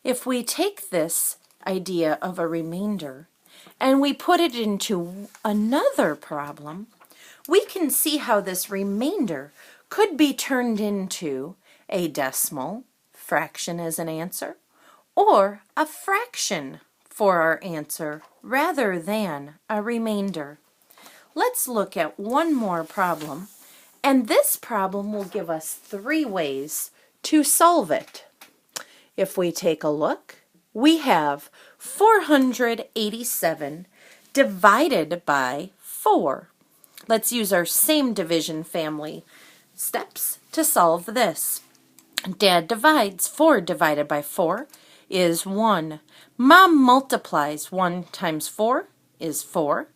If we take this idea of a remainder and we put it into another problem, we can see how this remainder could be turned into a decimal fraction as an answer, or a fraction for our answer rather than a remainder. Let's look at one more problem, and this problem will give us 3 ways to solve it. If we take a look, we have 487 divided by 4. Let's use our same division family steps to solve this. Dad divides. 4 divided by 4 is 1. Mom multiplies. 1 times 4 is 4.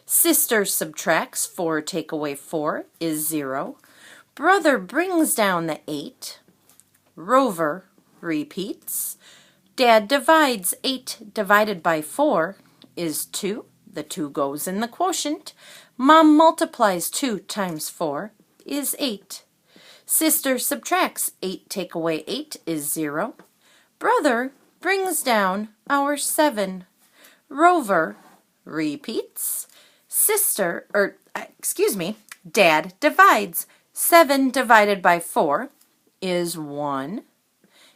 Sister subtracts. 4 take away 4 is 0. Brother brings down the 8. Rover repeats. Dad divides. 8 divided by 4 is 2. The 2 goes in the quotient. Mom multiplies. 2 times 4 is 8. Sister subtracts. 8 take away 8 is 0. Brother brings down our 7. Rover repeats. Dad divides. 7 divided by 4 is 1.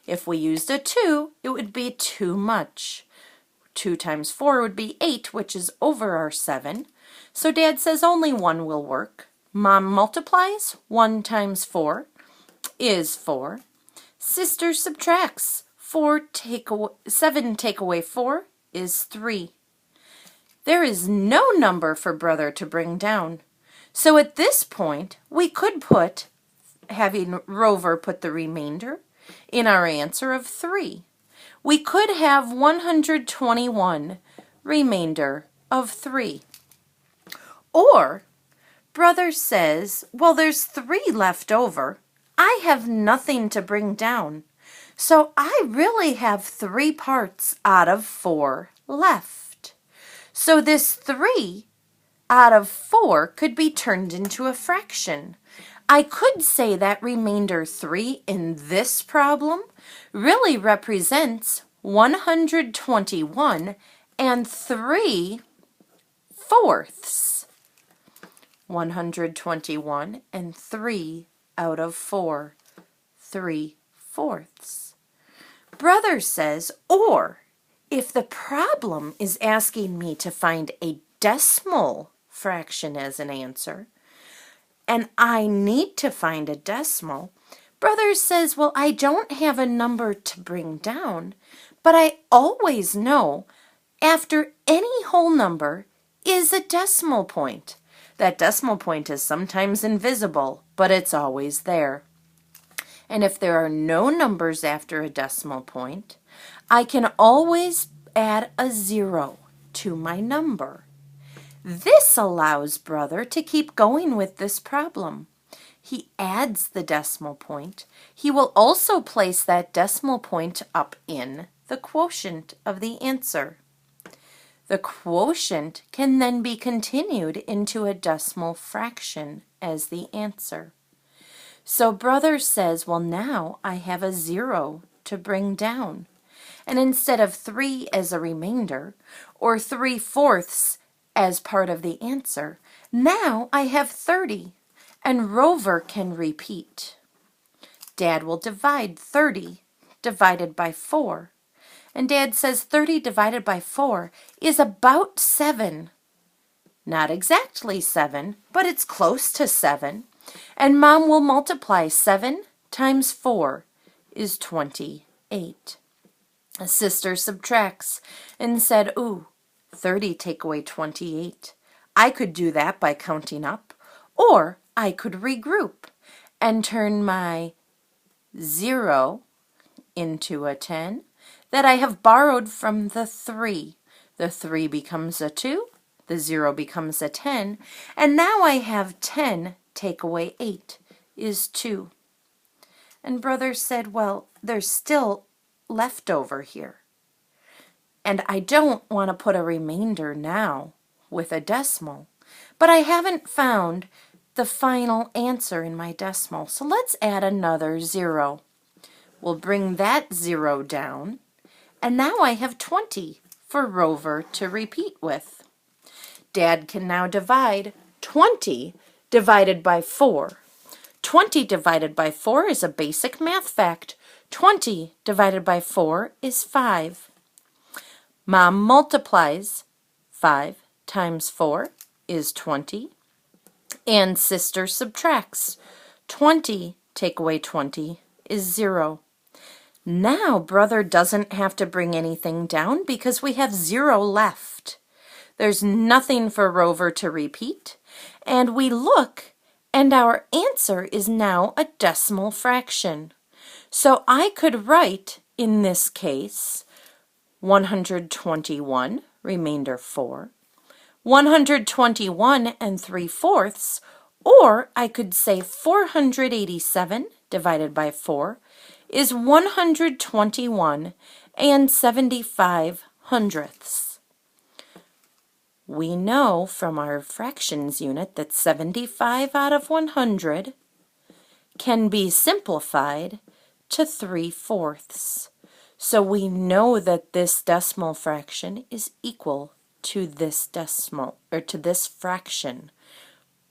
If we used a 2, it would be too much. 2 times 4 would be 8, which is over our 7. So Dad says only 1 will work. Mom multiplies. 1 times 4 is 4. Sister subtracts. 7 take away 4 is 3. There is no number for brother to bring down. So at this point, we could having Rover put the remainder in our answer of 3. We could have 121 remainder of 3. Or brother says, well, there's 3 left over. I have nothing to bring down. So I really have 3 parts out of 4 left. So this 3 out of 4 could be turned into a fraction. I could say that remainder 3 in this problem really represents 121 and 3/4. 121 and 3 out of 4, 3/4. Brother says, or if the problem is asking me to find a decimal fraction as an answer, and I need to find a decimal, brother says, well, I don't have a number to bring down, but I always know after any whole number is a decimal point. That decimal point is sometimes invisible, but it's always there. And if there are no numbers after a decimal point, I can always add a 0 to my number. This allows brother to keep going with this problem. He adds the decimal point. He will also place that decimal point up in the quotient of the answer. The quotient can then be continued into a decimal fraction as the answer. So brother says, well, now I have a 0 to bring down. And instead of 3 as a remainder, or 3/4 as part of the answer, now I have 30, and Rover can repeat. Dad will divide 30 divided by 4. And Dad says 30 divided by 4 is about 7. Not exactly 7, but it's close to 7. And Mom will multiply. 7 times 4 is 28. A sister subtracts and said, ooh, 30 take away 28. I could do that by counting up, or I could regroup and turn my 0 into a 10 that I have borrowed from the 3. The 3 becomes a 2, the 0 becomes a 10, and now I have 10 take away 8 is 2. And brother said, well, there's still leftover here. And I don't want to put a remainder now with a decimal, but I haven't found the final answer in my decimal. So let's add another 0. We'll bring that 0 down, And now I have 20 for Rover to repeat with. Dad can now divide 20 divided by 4. 20 divided by 4 is a basic math fact. 20 divided by 4 is 5. Mom multiplies 5 times 4 is 20. And sister subtracts. 20 take away 20 is 0. Now brother doesn't have to bring anything down because we have 0 left. There's nothing for Rover to repeat, and we look and our answer is now a decimal fraction. So I could write, in this case, 121, remainder 4, 121 3/4, or I could say 487 divided by 4 is 121 75/100. We know from our fractions unit that 75 out of 100 can be simplified to 3/4. So we know that this decimal fraction is equal to this decimal, or to this fraction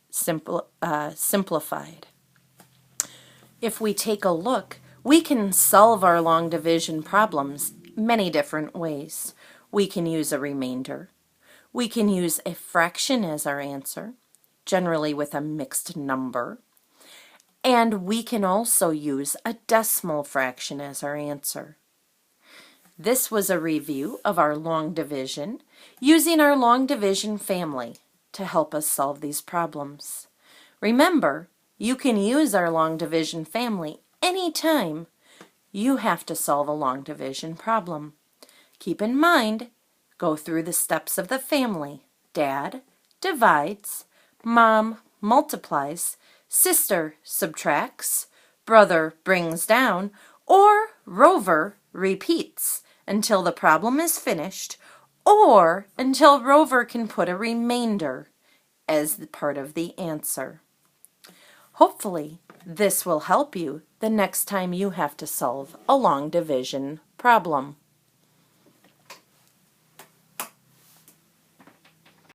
simplified. If we take a look, we can solve our long division problems many different ways. We can use a remainder. We can use a fraction as our answer, generally with a mixed number. And we can also use a decimal fraction as our answer. This was a review of our long division using our long division family to help us solve these problems. Remember, you can use our long division family anytime you have to solve a long division problem. Keep in mind, go through the steps of the family. Dad divides, Mom multiplies, sister subtracts, brother brings down, or Rover repeats until the problem is finished, or until Rover can put a remainder as part of the answer. Hopefully, this will help you the next time you have to solve a long division problem.